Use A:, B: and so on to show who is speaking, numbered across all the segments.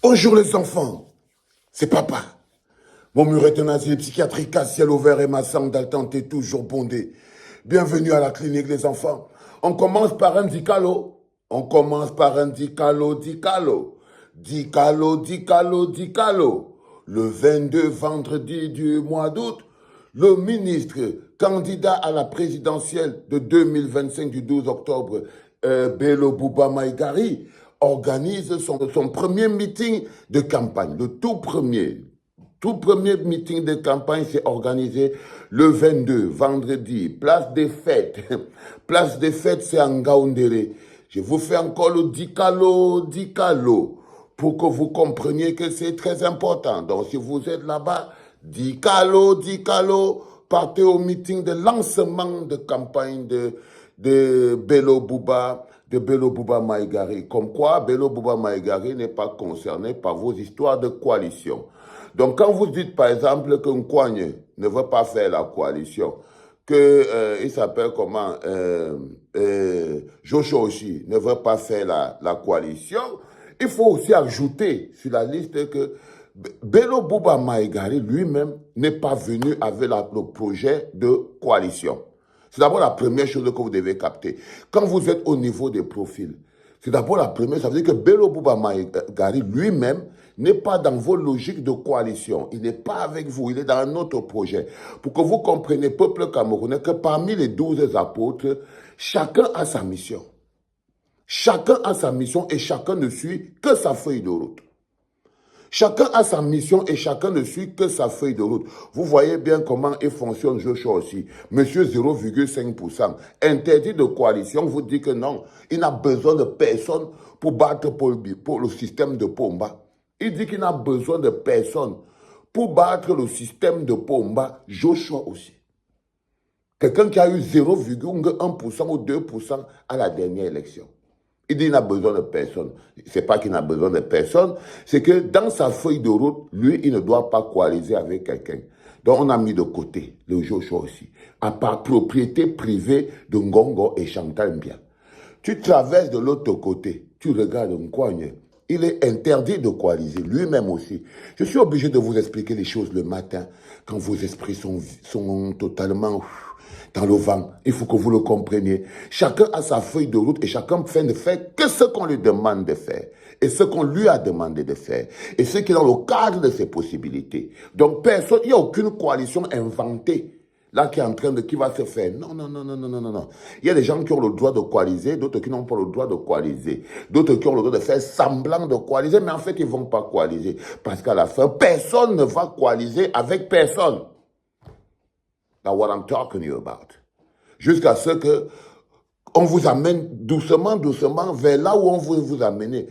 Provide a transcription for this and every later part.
A: Bonjour les enfants, c'est papa. Mon mur est un asile psychiatrique à ciel ouvert et ma sangle d'attente est toujours bondée. Bienvenue à la clinique les enfants. On commence par un dicalo. On commence par un dicalo, dicalo. Dicalo, dicalo, dicalo. Le 22 vendredi du mois d'août, le ministre candidat à la présidentielle de 2025 du 12 octobre, Bello Bouba Maïgari, organise son premier meeting de campagne, le tout premier meeting de campagne s'est organisé le 22, vendredi, place des fêtes. Place des fêtes, c'est en Ngaoundéré. Je vous fais encore le dicalo, dicalo, pour que vous compreniez que c'est très important. Donc, si vous êtes là-bas, dicalo, dicalo, partez au meeting de lancement de campagne de Bello Bouba Maïgari. Comme quoi, Bello Bouba Maïgari n'est pas concerné par vos histoires de coalition. Donc, quand vous dites, par exemple, que Nkwagne ne veut pas faire la coalition, il s'appelle comment, Joshua aussi ne veut pas faire la coalition, il faut aussi ajouter sur la liste que Bello Bouba Maïgari lui-même n'est pas venu avec le projet de coalition. C'est d'abord la première chose que vous devez capter. Quand vous êtes au niveau des profils, c'est d'abord la première, ça veut dire que Bello Bouba Maïgari lui-même n'est pas dans vos logiques de coalition. Il n'est pas avec vous, il est dans un autre projet. Pour que vous compreniez, peuple camerounais, que parmi les 12 apôtres, chacun a sa mission. Chacun a sa mission et chacun ne suit que sa feuille de route. Chacun a sa mission et chacun ne suit que sa feuille de route. Vous voyez bien comment il fonctionne Joshua aussi. Monsieur 0,5%. Interdit de coalition, vous dit que non, il n'a besoin de personne pour battre pour le système de Pomba. Il dit qu'il n'a besoin de personne pour battre le système de Pomba. Joshua aussi. Quelqu'un qui a eu 0,1% ou 2% à la dernière élection. Il dit qu'il n'a besoin de personne. C'est pas qu'il n'a besoin de personne, c'est que dans sa feuille de route, lui, il ne doit pas coaliser avec quelqu'un. Donc on a mis de côté le Joshua aussi. À part propriété privée de Ngongo et Chantal Mbia. Tu traverses de l'autre côté, tu regardes Nkwagne. Il est interdit de coaliser, lui-même aussi. Je suis obligé de vous expliquer les choses le matin, quand vos esprits sont totalement dans le vent. Il faut que vous le compreniez. Chacun a sa feuille de route et chacun ne fait que ce qu'on lui demande de faire. Et ce qu'on lui a demandé de faire. Et ce qui est dans le cadre de ses possibilités. Donc personne, il n'y a aucune coalition inventée. Là, qui va se faire. Non, non, non, non, non, non, non. Il y a des gens qui ont le droit de coaliser, d'autres qui n'ont pas le droit de coaliser. D'autres qui ont le droit de faire semblant de coaliser, mais en fait, ils ne vont pas coaliser. Parce qu'à la fin, personne ne va coaliser avec personne. That's what I'm talking to you about. Jusqu'à ce que on vous amène doucement, doucement vers là où on veut vous amener,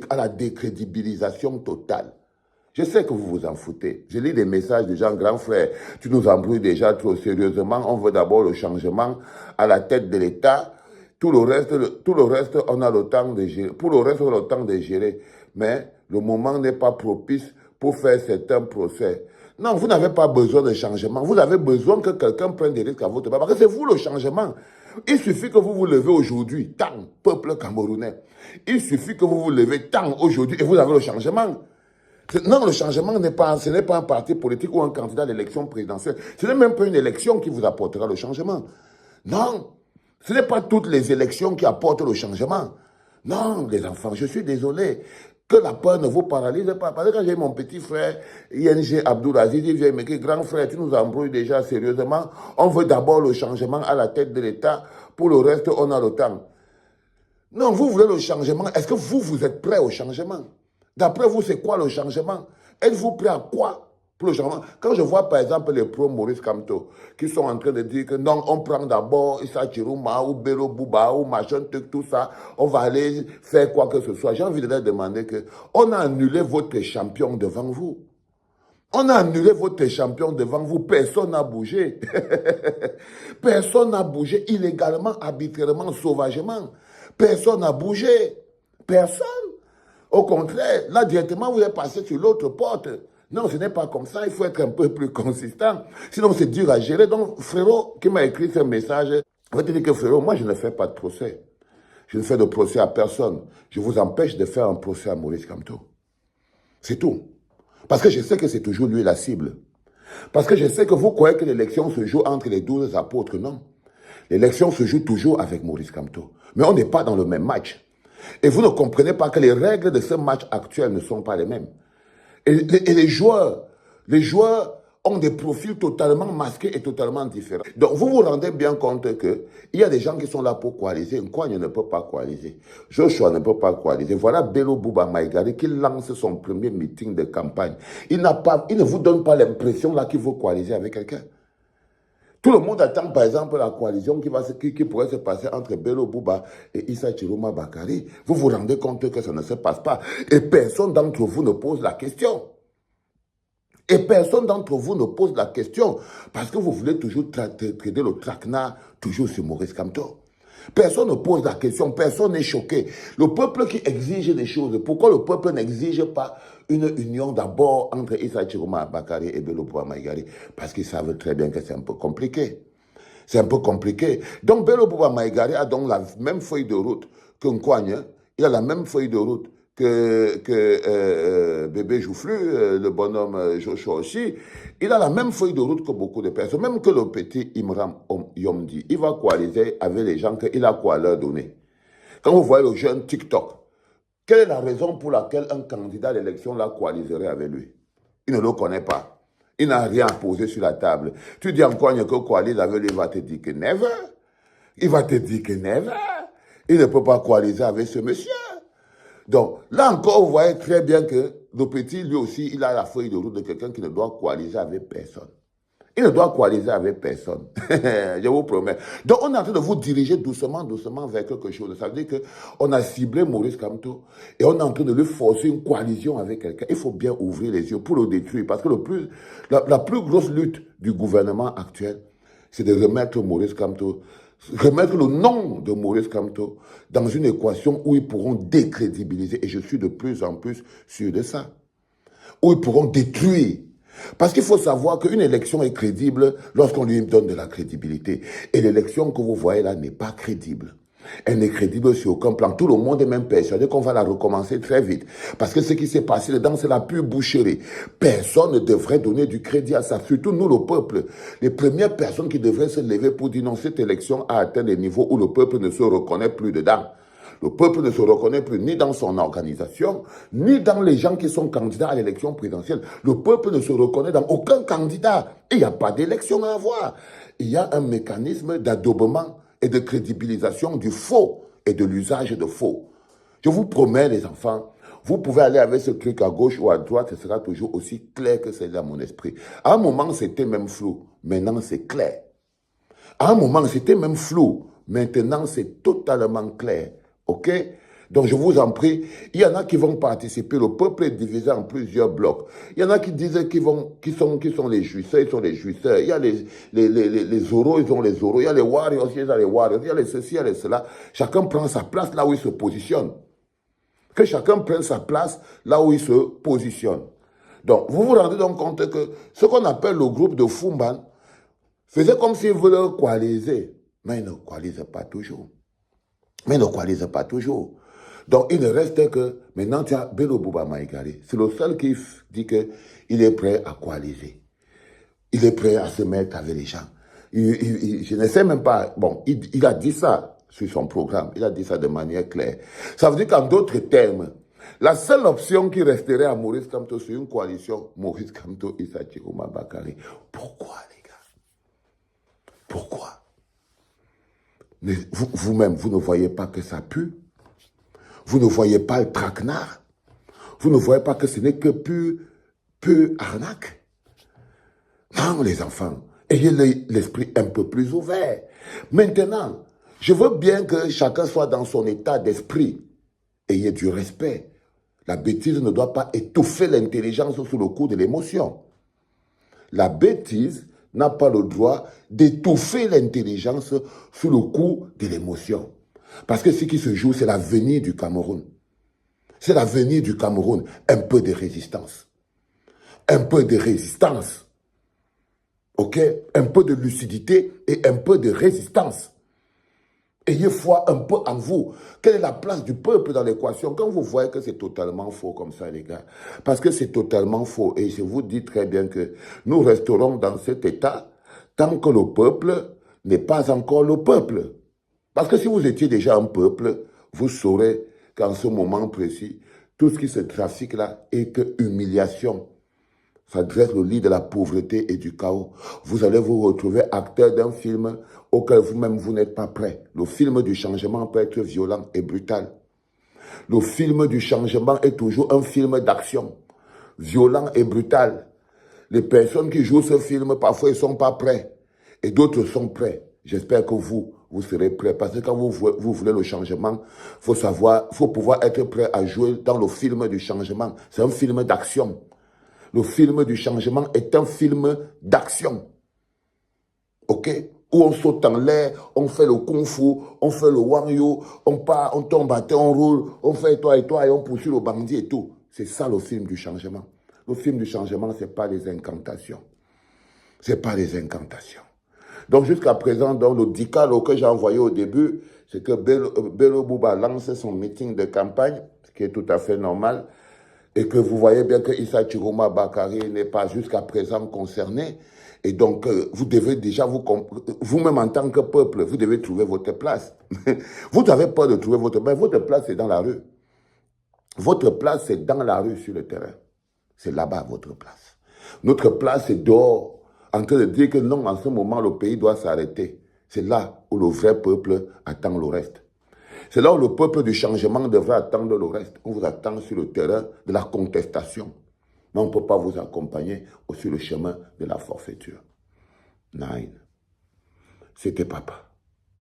A: à la décrédibilisation totale. Je sais que vous vous en foutez. Je lis des messages de gens, grand frère, tu nous embrouilles déjà trop sérieusement. On veut d'abord le changement à la tête de l'État. Tout le reste, on a le temps de gérer. Pour le reste, on a le temps de gérer. Mais le moment n'est pas propice pour faire certains procès. Non, vous n'avez pas besoin de changement. Vous avez besoin que quelqu'un prenne des risques à votre part. Parce que c'est vous le changement. Il suffit que vous vous levez aujourd'hui, tant, peuple camerounais. Il suffit que vous vous levez tant aujourd'hui et vous avez le changement. Non, le changement ce n'est pas un parti politique ou un candidat à l'élection présidentielle. Ce n'est même pas une élection qui vous apportera le changement. Non, ce n'est pas toutes les élections qui apportent le changement. Non, les enfants, je suis désolé. Que la peur ne vous paralyse pas. Parce que quand j'ai mon petit frère, ING Abdoulaziz, il vient me dire, grand frère, tu nous embrouilles déjà sérieusement. On veut d'abord le changement à la tête de l'État. Pour le reste, on a le temps. Non, vous voulez le changement. Est-ce que vous êtes prêt au changement? D'après vous, c'est quoi le changement? Êtes-vous prêt à quoi pour le changement? Quand je vois par exemple les pro-Maurice Kamto qui sont en train de dire que non, on prend d'abord Issa Chiruma ou Bello Bouba ou machin, tout ça, on va aller faire quoi que ce soit. J'ai envie de leur demander que on a annulé votre champion devant vous. On a annulé votre champion devant vous. Personne n'a bougé. Personne n'a bougé illégalement, arbitrairement, sauvagement. Personne n'a bougé. Personne. Au contraire, là, directement, vous êtes passé sur l'autre porte. Non, ce n'est pas comme ça. Il faut être un peu plus consistant. Sinon, c'est dur à gérer. Donc, frérot, qui m'a écrit ce message, je vais te dire que frérot, moi, je ne fais pas de procès. Je ne fais de procès à personne. Je vous empêche de faire un procès à Maurice Kamto. C'est tout. Parce que je sais que c'est toujours lui la cible. Parce que je sais que vous croyez que l'élection se joue entre les 12 apôtres. Non. L'élection se joue toujours avec Maurice Kamto. Mais on n'est pas dans le même match. Et vous ne comprenez pas que les règles de ce match actuel ne sont pas les mêmes. Et les joueurs ont des profils totalement masqués et totalement différents. Donc, vous vous rendez bien compte qu'il y a des gens qui sont là pour coaliser. Nkogne ne peut pas coaliser. Joshua ne peut pas coaliser. Voilà Bello Bouba Maïgari qui lance son premier meeting de campagne. Il ne vous donne pas l'impression là qu'il veut coaliser avec quelqu'un. Tout le monde attend, par exemple, la coalition qui pourrait se passer entre Bello Bouba et Issa Chiroma Bakari. Vous vous rendez compte que ça ne se passe pas. Et personne d'entre vous ne pose la question. Et personne d'entre vous ne pose la question parce que vous voulez toujours traiter le traquenard toujours sur Maurice Kamto. Personne ne pose la question, personne n'est choqué. Le peuple qui exige des choses, pourquoi le peuple n'exige pas une union d'abord entre Issa Chiroma Bakari et Bello Bouba Maïgari? Parce qu'ils savent très bien que c'est un peu compliqué. C'est un peu compliqué. Donc Bello Bouba Maïgari a donc la même feuille de route que Nkogne. Il a la même feuille de route que Bébé Joufflu, le bonhomme Joshua aussi. Il a la même feuille de route que beaucoup de personnes, même que le petit Imran Yomdi. Il va coaliser avec les gens qu'il a quoi leur donner. Quand vous voyez le jeune TikTok, quelle est la raison pour laquelle un candidat à l'élection la coaliserait avec lui? Il ne le connaît pas. Il n'a rien posé sur la table. Tu dis encore que coalise avec lui, il va te dire que never. Il va te dire que never. Il ne peut pas coaliser avec ce monsieur. Donc, là encore, vous voyez très bien que le petit, lui aussi, il a la feuille de route de quelqu'un qui ne doit coaliser avec personne. Il ne doit coaliser avec personne. Je vous promets. Donc, on est en train de vous diriger doucement, doucement vers quelque chose. Ça veut dire qu'on a ciblé Maurice Kamto et on est en train de lui forcer une coalition avec quelqu'un. Il faut bien ouvrir les yeux pour le détruire. Parce que la plus grosse lutte du gouvernement actuel, c'est de remettre Maurice Kamto, remettre le nom de Maurice Kamto dans une équation où ils pourront décrédibiliser. Et je suis de plus en plus sûr de ça. Où ils pourront détruire. Parce qu'il faut savoir qu'une élection est crédible lorsqu'on lui donne de la crédibilité. Et l'élection que vous voyez là n'est pas crédible. Elle n'est crédible sur aucun plan. Tout le monde est même persuadé qu'on va la recommencer très vite. Parce que ce qui s'est passé dedans, c'est la pure boucherie. Personne ne devrait donner du crédit à ça. Surtout nous, le peuple. Les premières personnes qui devraient se lever pour dire non, cette élection a atteint des niveaux où le peuple ne se reconnaît plus dedans. Le peuple ne se reconnaît plus ni dans son organisation, ni dans les gens qui sont candidats à l'élection présidentielle. Le peuple ne se reconnaît dans aucun candidat. Et il n'y a pas d'élection à avoir. Il y a un mécanisme d'adobement et de crédibilisation du faux et de l'usage de faux. Je vous promets, les enfants, vous pouvez aller avec ce truc à gauche ou à droite, ce sera toujours aussi clair que c'est dans mon esprit. À un moment, c'était même flou. Maintenant, c'est clair. À un moment, c'était même flou. Maintenant, c'est totalement clair. OK? Donc, je vous en prie, il y en a qui vont participer. Le peuple est divisé en plusieurs blocs. Il y en a qui disent qui sont les jouisseurs, ils sont les jouisseurs. Il y a les oraux, ils ont les oraux. Il y a les warriors, ils ont les warriors. Il y a les ceci, il y a les cela. Chacun prend sa place là où il se positionne. Que chacun prenne sa place là où il se positionne. Donc, vous vous rendez donc compte que ce qu'on appelle le groupe de Fumban faisait comme s'ils voulaient coaliser. Mais ils ne coalisent pas toujours. Mais ils ne coalisent pas toujours. Donc, il ne reste que, maintenant, tu as Bello Bouba Maïgari. C'est le seul qui dit qu'il est prêt à coaliser. Il est prêt à se mettre avec les gens. Je ne sais même pas, bon, il a dit ça sur son programme. Il a dit ça de manière claire. Ça veut dire qu'en d'autres termes, la seule option qui resterait à Maurice Kamto sur une coalition, Maurice Kamto, Issa Chiroma Bakari. Pourquoi, les gars? Pourquoi? Vous-même, vous ne voyez pas que ça pue? Vous ne voyez pas le traquenard? Vous ne voyez pas que ce n'est que pure arnaque? Non, les enfants, ayez l'esprit un peu plus ouvert. Maintenant, je veux bien que chacun soit dans son état d'esprit. Ayez du respect. La bêtise ne doit pas étouffer l'intelligence sous le coup de l'émotion. La bêtise n'a pas le droit d'étouffer l'intelligence sous le coup de l'émotion. Parce que ce qui se joue, c'est l'avenir du Cameroun. C'est l'avenir du Cameroun. Un peu de résistance. Un peu de résistance. OK? Un peu de lucidité et un peu de résistance. Ayez foi un peu en vous. Quelle est la place du peuple dans l'équation? Quand vous voyez que c'est totalement faux comme ça, les gars, parce que c'est totalement faux, et je vous dis très bien que nous resterons dans cet état tant que le peuple n'est pas encore le peuple. Parce que si vous étiez déjà un peuple, vous saurez qu'en ce moment précis, tout ce qui se trafique là est que humiliation. Ça dresse le lit de la pauvreté et du chaos. Vous allez vous retrouver acteur d'un film auquel vous-même vous n'êtes pas prêt. Le film du changement peut être violent et brutal. Le film du changement est toujours un film d'action, violent et brutal. Les personnes qui jouent ce film, parfois, ils ne sont pas prêts. Et d'autres sont prêts. J'espère que vous serez prêts. Parce que quand vous voulez le changement, faut pouvoir être prêt à jouer dans le film du changement. C'est un film d'action. Le film du changement est un film d'action. OK? Où on saute en l'air, on fait le kung-fu, on fait le wang-yu, on part, on tombe à terre, on roule, on fait toi, et on poursuit le bandit et tout. C'est ça le film du changement. Le film du changement, ce n'est pas les incantations. Ce n'est pas les incantations. Donc jusqu'à présent, dans le dicalo que j'ai envoyé au début, c'est que Bello Bouba lance son meeting de campagne, ce qui est tout à fait normal, et que vous voyez bien que Issa Chiroma Bakary n'est pas jusqu'à présent concerné. Et donc, vous devez déjà vous-même en tant que peuple, vous devez trouver votre place. Vous n'avez pas de trouver votre place. Votre place, c'est dans la rue. Votre place, c'est dans la rue, sur le terrain. C'est là-bas, votre place. Notre place, c'est dehors, en train de dire que non, en ce moment, le pays doit s'arrêter. C'est là où le vrai peuple attend le reste. C'est là où le peuple du changement devrait attendre le reste. On vous attend sur le terrain de la contestation. Mais on ne peut pas vous accompagner sur le chemin de la forfaiture. Nine. C'était papa.